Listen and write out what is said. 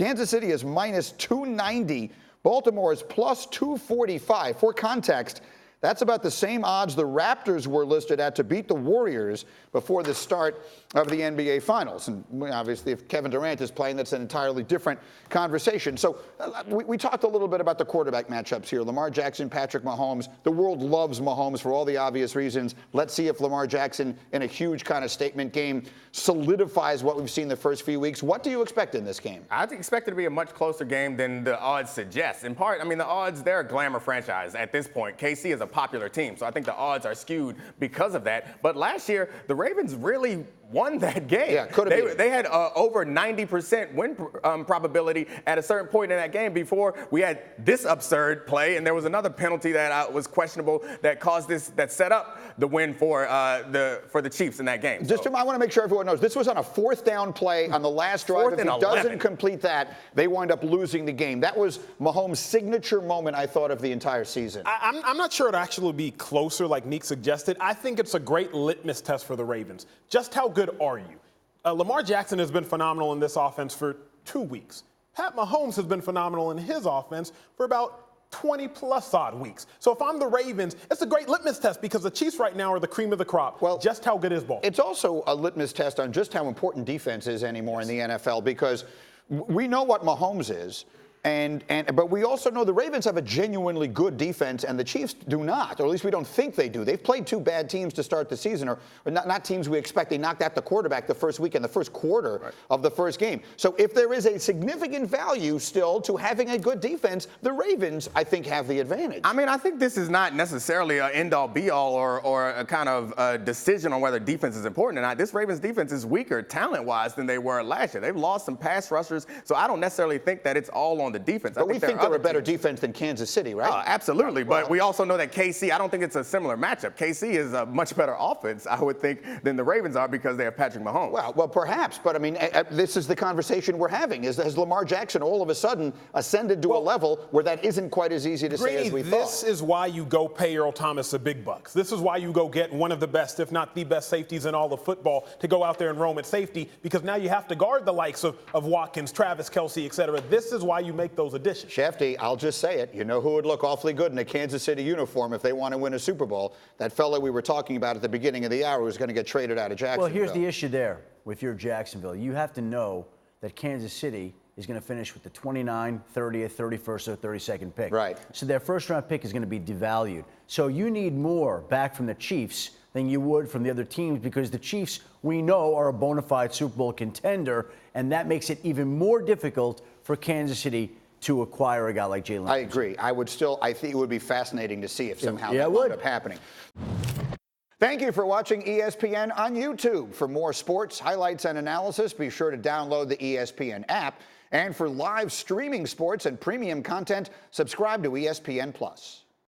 Kansas City is minus 290. Baltimore is plus 245. For context, that's about the same odds the Raptors were listed at to beat the Warriors before the start of the NBA Finals. And obviously, if Kevin Durant is playing, that's an entirely different conversation. So we talked a little bit about the quarterback matchups here. Lamar Jackson, Patrick Mahomes. The world loves Mahomes for all the obvious reasons. Let's see if Lamar Jackson, in a huge kind of statement game, solidifies what we've seen the first few weeks. What do you expect in this game? I expect it to be a much closer game than the odds suggest. In part, I mean, the odds, they're a glamour franchise at this point. KC is a popular team, so I think the odds are skewed because of that. But last year, the Ravens really won that game. Yeah, could have been. They had over 90% win probability at a certain point in that game before we had this absurd play, and there was another penalty that was questionable that caused that set up the win for the Chiefs in that game. I want to make sure everyone knows this was on a fourth down play on the last drive. If he doesn't complete that, they wind up losing the game. That was Mahomes' signature moment, I thought, of the entire season. I'm not sure it'll actually be closer like Neek suggested. I think it's a great litmus test for the Ravens. Just how good are you? Lamar Jackson has been phenomenal in this offense for 2 weeks. Pat Mahomes has been phenomenal in his offense for about 20-plus odd weeks. So if I'm the Ravens, it's a great litmus test because the Chiefs right now are the cream of the crop. Well, just how good is ball? It's also a litmus test on just how important defense is anymore in the NFL, because we know what Mahomes is. But we also know the Ravens have a genuinely good defense, and the Chiefs do not, or at least we don't think they do. They've played 2 bad teams to start the season, or not teams we expect. They knocked out the quarterback the first week in the first quarter of the first game. So if there is a significant value still to having a good defense, the Ravens, I think, have the advantage. I mean, I think this is not necessarily an end-all, be-all, or a kind of decision on whether defense is important or not. This Ravens defense is weaker talent-wise than they were last year. They've lost some pass rushers, so I don't necessarily think that it's all on the defense. But we think they're a better defense than Kansas City, right? Absolutely. But we also know that KC, I don't think it's a similar matchup. KC is a much better offense, I would think, than the Ravens are because they have Patrick Mahomes. Well, perhaps. But, I mean, this is the conversation we're having. Has Lamar Jackson all of a sudden ascended to a level where that isn't quite as easy to say as we thought? This is why you go pay Earl Thomas the big bucks. This is why you go get one of the best, if not the best, safeties in all of football to go out there and roam at safety, because now you have to guard the likes of Watkins, Travis Kelce, et cetera. This is why you make those additions. Schefter, I'll just say it. You know who would look awfully good in a Kansas City uniform if they want to win a Super Bowl? That fellow we were talking about at the beginning of the hour who's going to get traded out of Jacksonville. Well, here's the issue there with your Jacksonville. You have to know that Kansas City is going to finish with the 29th, 30th, 31st, or 32nd pick. Right. So their first-round pick is going to be devalued. So you need more back from the Chiefs than you would from the other teams, because the Chiefs, we know, are a bona fide Super Bowl contender, and that makes it even more difficult for Kansas City to acquire a guy like Jalen. I agree. I think it would be fascinating to see if somehow that would end up happening. Thank you for watching ESPN on YouTube. For more sports, highlights, and analysis, be sure to download the ESPN app. And for live streaming sports and premium content, subscribe to ESPN+.